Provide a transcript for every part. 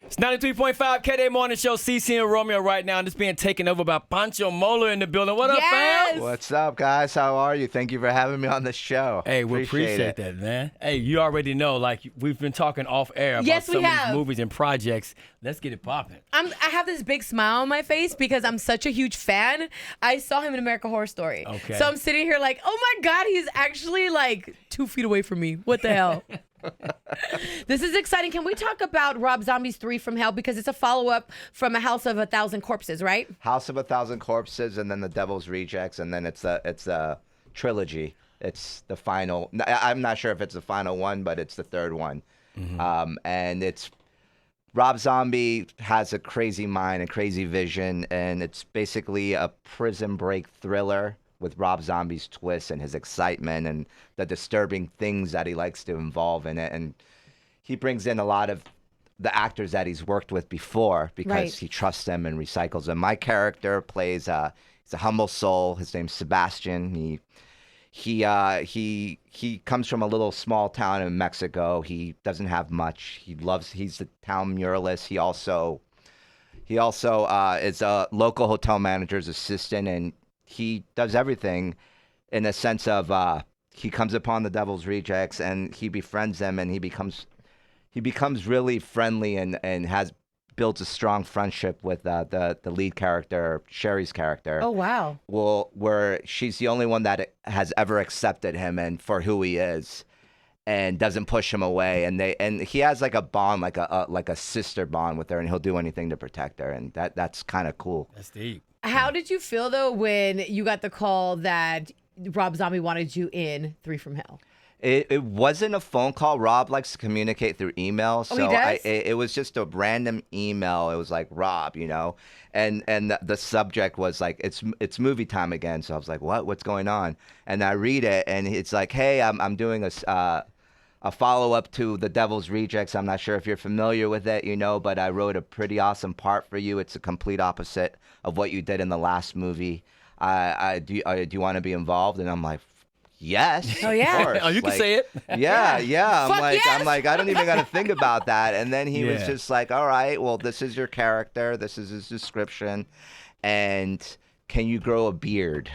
It's 93.5 KDAY Morning Show. CC and Romeo right now, and it's being taken over by Pancho Moler in the building. What up, fam? What's up, guys? How are you? Thank you for having me on the show. Hey, we appreciate that, man. Hey, you already know, like, we've been talking off air about some of these movies and projects. Let's get it popping. I have this big smile on my face because I'm such a huge fan. I saw him in American Horror Story. Okay. So I'm sitting here like, oh my God, he's actually like 2 feet away from me. What the hell? This is exciting. Can we talk about Rob Zombie's 3 from Hell? Because it's a follow-up from A House of a Thousand Corpses, right? House of a Thousand Corpses, and then The Devil's Rejects, and then it's a trilogy. It's the final. I'm not sure if it's the final one, but it's the third one. Mm-hmm. And it's Rob Zombie has a crazy mind, a crazy vision, and it's basically a prison break thriller with Rob Zombie's twist and his excitement and the disturbing things that he likes to involve in it. And he brings in a lot of the actors that he's worked with before because he trusts them and recycles them. My character plays he's a humble soul. His name's Sebastian. He comes from a little small town in Mexico. He doesn't have much. He's the town muralist. He also is a local hotel manager's assistant, and he does everything in a sense of he comes upon the Devil's Rejects and he befriends them, and he becomes really friendly and builds a strong friendship with the lead character, Sherry's character. Oh, wow. Well, where she's the only one that has ever accepted him and for who he is and doesn't push him away. And he has like a bond, like a sister bond with her, and he'll do anything to protect her. And that's kind of cool. That's deep. How did you feel, though, when you got the call that Rob Zombie wanted you in 3 from Hell? It wasn't a phone call. Rob likes to communicate through email. So he does? It was just a random email. It was like, Rob, and the subject was like, it's movie time again. So I was like, what's going on? And I read it, and it's like, hey, I'm doing a follow-up to The Devil's Rejects. I'm not sure if you're familiar with it, but I wrote a pretty awesome part for you. It's a complete opposite of what you did in the last movie. Do you want to be involved? And I'm like, yes. Oh, yeah. Of course. Oh, you can say it. Yeah. Yes. I'm like, I don't even got to think about that. And then he was just like, all right, well, this is your character. This is his description. And can you grow a beard?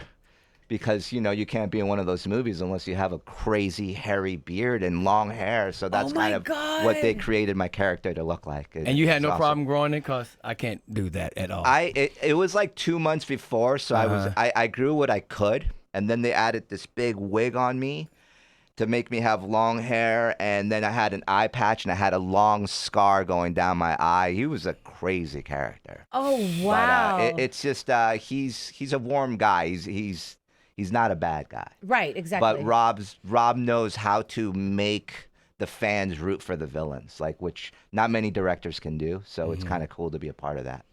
Because, you can't be in one of those movies unless you have a crazy hairy beard and long hair. So that's kind of what they created my character to look like. And you had no problem growing it? Because I can't do that at all. It was like 2 months before, so I grew what I could. And then they added this big wig on me to make me have long hair. And then I had an eye patch, and I had a long scar going down my eye. He was a crazy character. Oh, wow. But it's just he's a warm guy. He's not a bad guy. Right, exactly. But Rob knows how to make the fans root for the villains, which not many directors can do. So it's kind of cool to be a part of that.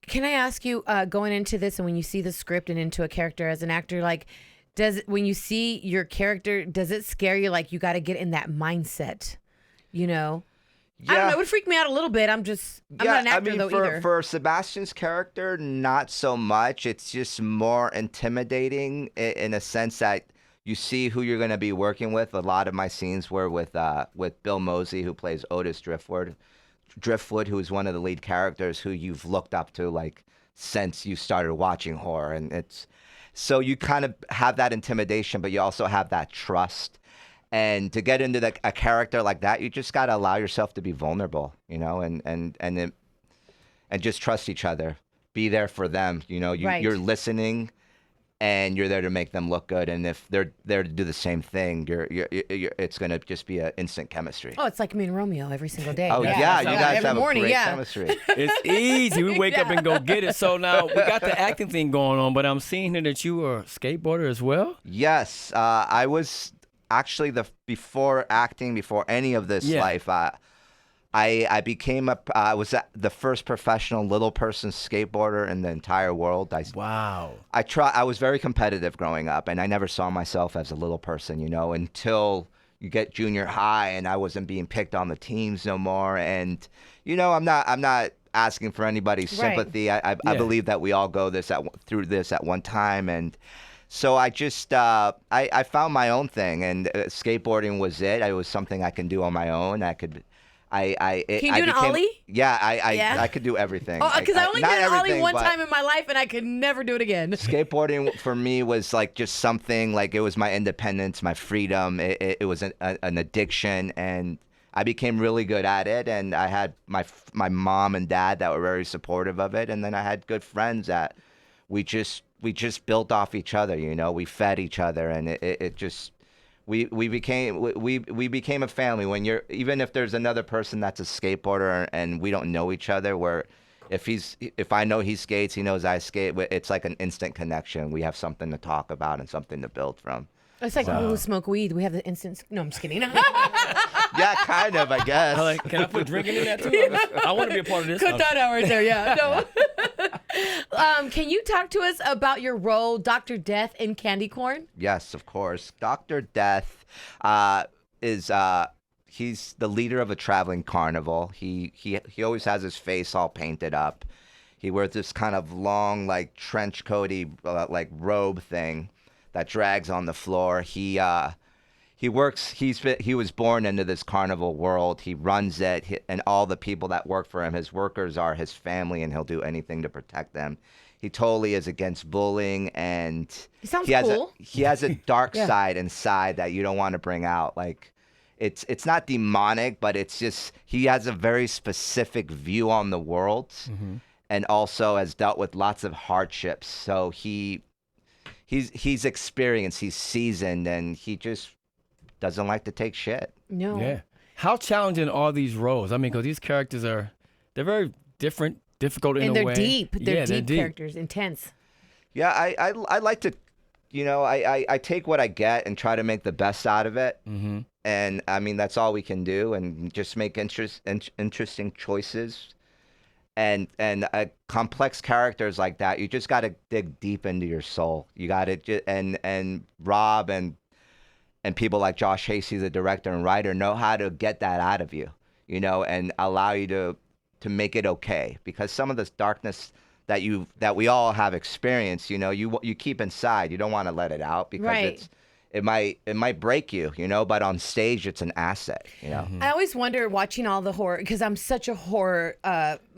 Can I ask you, going into this and when you see the script and into a character as an actor, when you see your character, does it scare you? Like, you got to get in that mindset, Yeah. I don't know. It would freak me out a little bit. I'm not an actor, either. For Sebastian's character, not so much. It's just more intimidating in a sense that you see who you're going to be working with. A lot of my scenes were with Bill Mosey, who plays Otis Driftwood, who is one of the lead characters who you've looked up to since you started watching horror. And so you kind of have that intimidation, but you also have that trust. And to get into a character like that, you just got to allow yourself to be vulnerable, and just trust each other. Be there for them. You're listening, and you're there to make them look good. And if they're there to do the same thing, it's going to just be an instant chemistry. Oh, it's like me and Romeo every single day. Oh, yeah. You guys every have morning, a great chemistry. It's easy. We wake up and go get it. So now we got the acting thing going on, but I'm seeing here that you are a skateboarder as well. Yes. I was... Actually, before any of this life, I became I was the first professional little person skateboarder in the entire world. Wow. I was very competitive growing up, and I never saw myself as a little person, until you get junior high, and I wasn't being picked on the teams no more. And I'm not asking for anybody's sympathy. I believe that we all go through this at one time, and so I just I found my own thing, and skateboarding was it. It was something I can do on my own. Can you do an ollie? Yeah, I could do everything. Oh, because I only did an ollie one time in my life, and I could never do it again. Skateboarding for me was like just something, like it was my independence, my freedom. It was an addiction, and I became really good at it. And I had my mom and dad that were very supportive of it, and then I had good friends that we just built off each other. You know, we fed each other, and it just. We became a family. When even if there's another person that's a skateboarder and we don't know each other, where if I know he skates, he knows I skate, it's like an instant connection. We have something to talk about and something to build from. It's like people who smoke weed. We have the instant. No, I'm just kidding. Yeah, kind of, I guess. Like, can I put drinking in that too? I want to be a part of this. Cut that out right there. Yeah. No. Can you talk to us about your role, Dr. Death, in Candy Corn? Yes, of course. Dr. Death is he's the leader of a traveling carnival. He always has his face all painted up. He wears this kind of long, like trench coaty, like robe thing that drags on the floor. He works. He was born into this carnival world. He runs it, and all the people that work for him, his workers, are his family, and he'll do anything to protect them. He totally is against bullying, and he sounds cool. He has a dark side inside that you don't want to bring out. Like, it's not demonic, but it's just he has a very specific view on the world, and also has dealt with lots of hardships. So he's experienced, he's seasoned, and he just doesn't like to take shit. No. Yeah. How challenging are these roles? I mean, because these characters they're very different, difficult in a way. And they're deep. They're deep characters, intense. Yeah, I like to, I take what I get and try to make the best out of it. Mm-hmm. And I mean, that's all we can do, and just make interesting choices. And complex characters like that, you just got to dig deep into your soul. You got to, and Rob and people like Josh Hasty, the director and writer, know how to get that out of you, and allow you to make it okay. Because some of this darkness that we all have experienced, you keep inside. You don't want to let it out because it might break you, but on stage it's an asset, I always wonder, watching all the horror, because I'm such a horror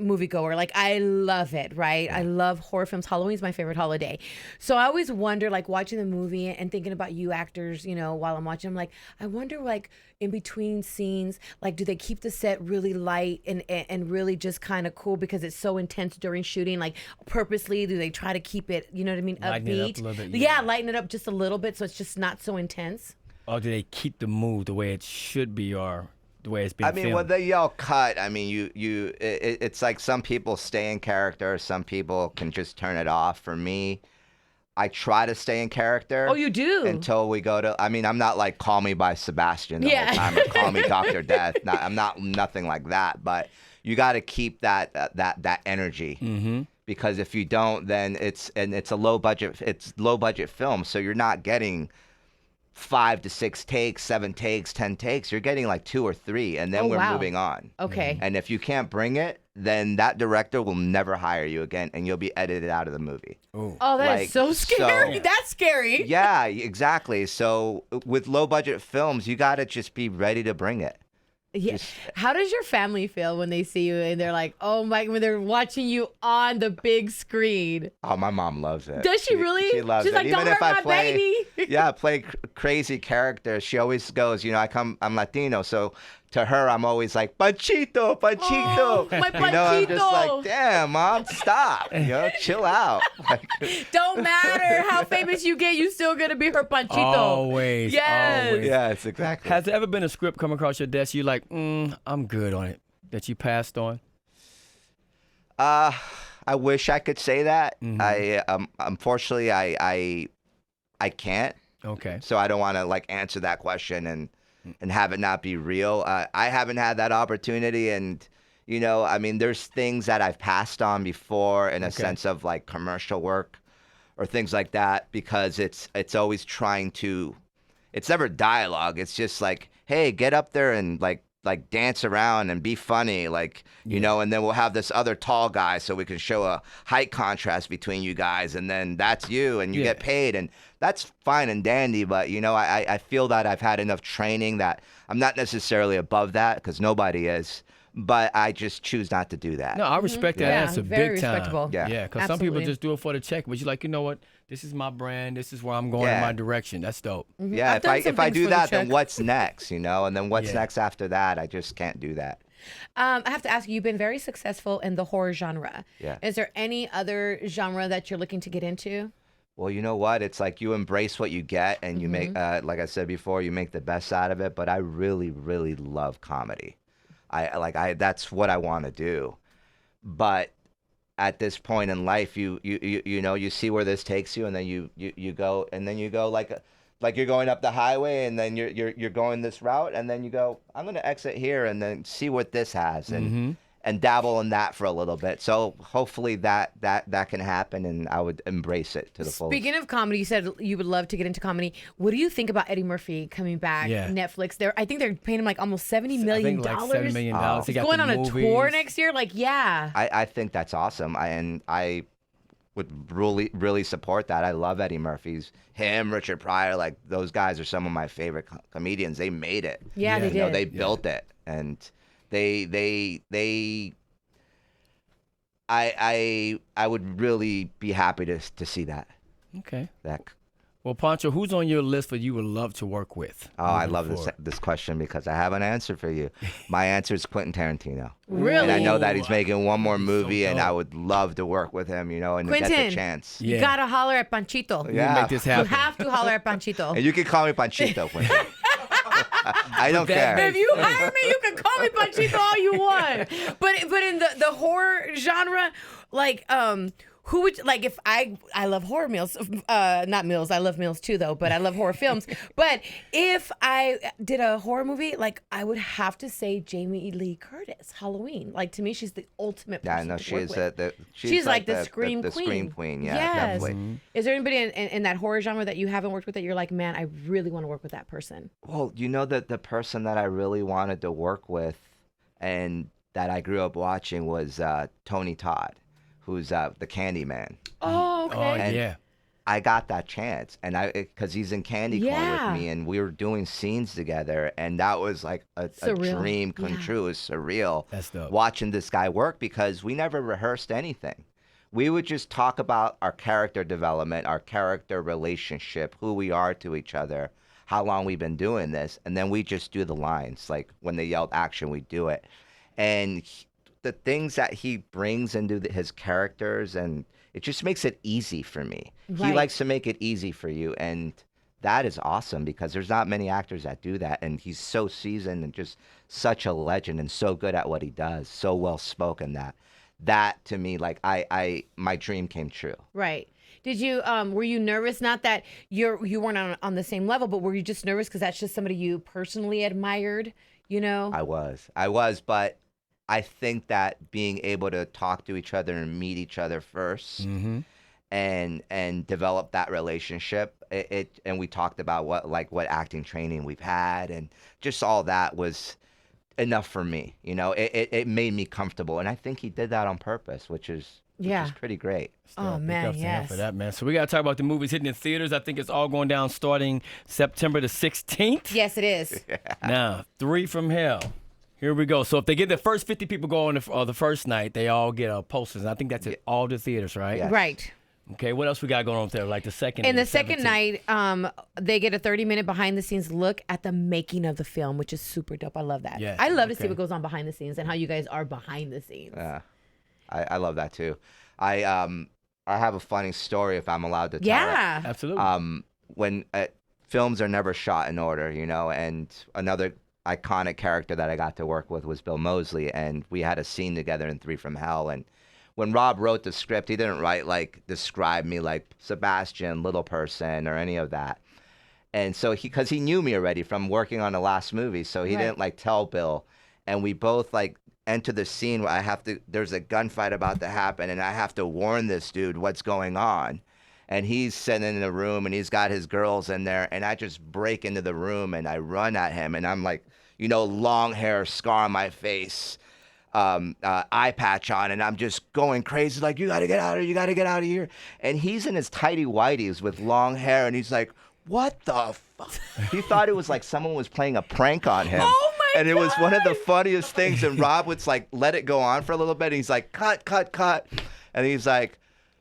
moviegoer. Like, I love it, right? I love horror films. Halloween's my favorite holiday. So I always wonder, like, watching the movie and thinking about you actors, while I'm watching, I'm like, I wonder, like, in between scenes, like, do they keep the set really light and really just kind of cool because it's so intense during shooting? Like, purposely, do they try to keep it, you know what I mean, lighten upbeat? It up a little bit, yeah, lighten it up just a little bit so it's just not so intense. Or do they keep the mood the way it should be, or the way it's being filmed? When they yell cut, I mean, it's like some people stay in character, some people can just turn it off. For me, I try to stay in character. Oh, you do? Until we go to, I'm not like Call Me by Sebastian the whole time, or Call Me Dr. Death. I'm not nothing like that, but you got to keep that energy. Mm-hmm. Because if you don't, then it's a low budget film, so you're not getting 5 to 6 takes, 7 takes, 10 takes. You're getting like 2 or 3, and then we're moving on. Okay. And if you can't bring it, then that director will never hire you again, and you'll be edited out of the movie. Ooh. Oh, that is so scary. That's scary. Yeah, exactly. So with low budget films, you got to just be ready to bring it. Yeah. How does your family feel when they see you and they're like, oh my, when they're watching you on the big screen? Oh, my mom loves it. Does she really? She loves She's it. like, Even don't if hurt I my baby. play crazy characters, she always goes, I'm Latino, so to her, I'm always like, Panchito. Oh, my Panchito. I'm just like, damn, Mom, stop. Chill out. Don't matter how famous you get, you still gonna be her Panchito. Always. Yes. Always. Yes, exactly. Has there ever been a script come across your desk you're like, I'm good on it, that you passed on? I wish I could say that. Mm-hmm. Unfortunately, I can't. Okay. So I don't want to like answer that question and have it not be real. I haven't had that opportunity, and there's things that I've passed on before in a sense of like commercial work or things like that, because it's always it's never dialogue. It's just like, hey, get up there and like like dance around and be funny, like, you know, and then we'll have this other tall guy so we can show a height contrast between you guys, and then that's you, and you get paid, and that's fine and dandy. But, you know, I feel that I've had enough training that I'm not necessarily above that, because nobody is, but I just choose not to do that. No, I respect that answer very big time. respectable. Yeah, because some people just do it for the check, but you're like, you know what? This is my brand. This is where I'm going in my direction. That's dope. Yeah, if I do that, then what's next, you know? And then what's next after that? I just can't do that. I have to ask you, you've been very successful in the horror genre. Yeah. Is there any other genre that you're looking to get into? Well, you know what? It's like you embrace what you get, and you make, like I said before, you make the best out of it. But I really, really love comedy. That's what I want to do. But at this point in life, you know, you see where this takes you, and then you go, and then you go like you're going up the highway, and then you're going this route, and then you go, I'm going to exit here and then see what this has, and dabble in that for a little bit. So hopefully that can happen, and I would embrace it to the fullest. Speaking of comedy, you said you would love to get into comedy. What do you think about Eddie Murphy coming back? Netflix. I think they're paying him like almost $70 million. I think like $7 million. He's going on a tour next year. Like, I think that's awesome. I would really support that. I love Eddie Murphy's. Him, Richard Pryor, like those guys are some of my favorite comedians. They made it. Yeah, they did. You know, they built it, and I would really be happy to see that. Okay. Well, Pancho, who's on your list that you would love to work with? Oh, I love this question because I have an answer for you. My answer is Quentin Tarantino. Really? And I know that he's making one more movie, and I would love to work with him, you know, and Quentin, get the chance. You gotta holler at Panchito. Yeah. Make this happen. You have to holler at Panchito. And you can call me Panchito, Quentin. I don't care. If you hire me, you can call me Panchito all you want. But in the horror genre, like who would, like, if I love horror meals, not meals, I love meals too though, but I love horror films. But if I did a horror movie, like, I would have to say Jamie Lee Curtis, Halloween. Like, to me, she's the ultimate person. Yeah, no, she's like the scream queen. The scream queen, yeah, yes. definitely. Mm-hmm. Is there anybody in that horror genre that you haven't worked with that you're like, man, I really want to work with that person? Well, you know that the person that I really wanted to work with and that I grew up watching was Tony Todd, who's the Candyman. Oh, okay. Oh, And yeah. I got that chance, and because he's in Candy Corn with me, and we were doing scenes together, and that was like a dream come true. It was surreal. That's dope. Watching this guy work, because we never rehearsed anything. We would just talk about our character development, our character relationship, who we are to each other, how long we've been doing this, and then we just do the lines. Like when they yelled action, we do it. And the things that he brings into his characters, and it just makes it easy for me. Right. He likes to make it easy for you, and that is awesome because there's not many actors that do that, and he's so seasoned and just such a legend and so good at what he does, so well spoken that to me, like, my dream came true. Right. Did you were you nervous? Not that you weren't on the same level, but were you just nervous because that's just somebody you personally admired? You know. I was, but I think that being able to talk to each other and meet each other first, and develop that relationship, and we talked about what acting training we've had, and just all that was enough for me. You know, it made me comfortable, and I think he did that on purpose, which is pretty great. Oh man, yes. For that, man. So we got to talk about the movies hitting in theaters. I think it's all going down starting September the 16th. Yes, it is. Now, 3 from Hell. Here we go. So if they get the first 50 people going the first night, they all get posters. And I think that's at all the theaters, right? Yes. Right. Okay, what else we got going on there? Like the second. And the second night, they get a 30-minute behind-the-scenes look at the making of the film, which is super dope. I love that. Yeah. I love to see what goes on behind the scenes and how you guys are behind the scenes. Yeah, I love that too. I have a funny story if I'm allowed to tell Yeah. Absolutely. When films are never shot in order, you know, and another iconic character that I got to work with was Bill Moseley, and we had a scene together in 3 from Hell. And when Rob wrote the script, he didn't describe me like Sebastian, little person, or any of that. And so because he knew me already from working on the last movie, so he didn't tell Bill. And we both enter the scene where there's a gunfight about to happen, and I have to warn this dude what's going on. And he's sitting in the room, and he's got his girls in there, and I just break into the room, and I run at him, and I'm like, long hair, scar on my face, eye patch on, and I'm just going crazy, like, you got to get out of here, you got to get out of here. And he's in his tighty whities with long hair, and he's like, what the fuck? He thought it was like someone was playing a prank on him. Oh my And it was one of the funniest things. And Rob would like let it go on for a little bit. And he's like, cut. And he's like,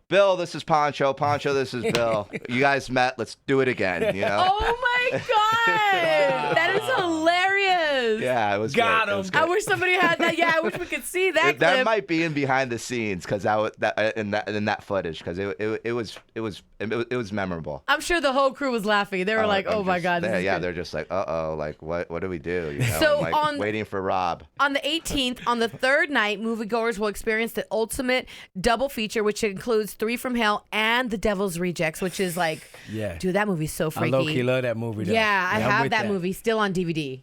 Bill, this is Pancho. Pancho, this is Bill. You guys met. Let's do it again. Oh my God. That is hilarious. Yeah, it was Got great. him. It was good. I wish somebody had that. Yeah, I wish we could see that That clip. might be in behind the scenes because in that footage because it was memorable. I'm sure the whole crew was laughing. They were like, "Oh my God!" This is good. They're just like, like what do we do? So I'm like, waiting for Rob. On the 18th, on the third night, moviegoers will experience the ultimate double feature, which includes 3 from Hell and The Devil's Rejects, which is like, dude, that movie's so freaky. I low-key love that movie, though. Yeah, I I'm have with that movie still on DVD.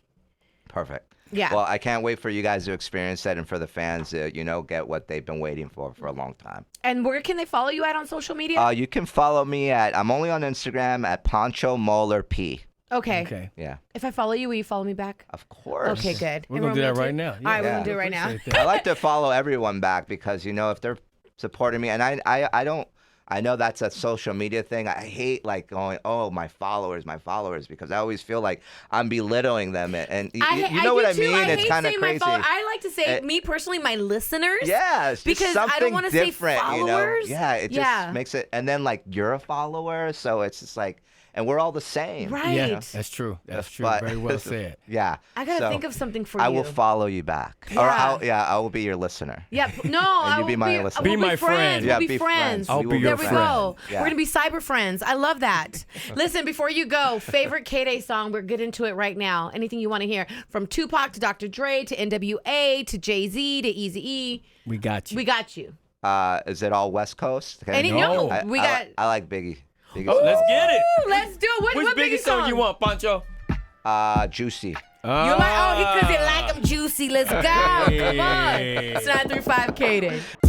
Perfect. Yeah. Well, I can't wait for you guys to experience that and for the fans to, get what they've been waiting for a long time. And where can they follow you at on social media? You can follow me I'm only on Instagram at Pancho Moler P. Okay. Yeah. If I follow you, will you follow me back? Of course. Okay, good. We're going to do that right now. All right, we're going to do it right now. I like to follow everyone back because, if they're supporting me, and I know that's a social media thing. I hate like going, oh, my followers, because I always feel like I'm belittling them. And you know what I mean? It's kind of crazy. I like to say, me personally, my listeners. Yeah, it's just because something I don't want to say different, followers. Yeah, it just makes it. And then like you're a follower, so it's just like, and we're all the same. Right. Yeah, that's true. That's true. Very well said. Yeah. I gotta think of something for you. I will follow you back. Yeah. Or I will be your listener. Yep. No, And I you will be my listener. Be my friend. We'll Yeah, be be friends. friends. I'll You be will your There we friend. go. Yeah. We're gonna be cyber friends. I love that. Listen, before you go, favorite KDAY song. We're getting into it right now. Anything you want to hear, from Tupac to Dr. Dre to NWA to Jay-Z to Eazy-E. We got you. We got you. Is it all West Coast? Okay. No, I like Biggie. Oh, let's get it. Ooh, let's do it. Which What Biggie song you want, Pancho? Juicy. You like? Oh, because you like them juicy. Let's go. Come on. Hey. It's 935 KDAY.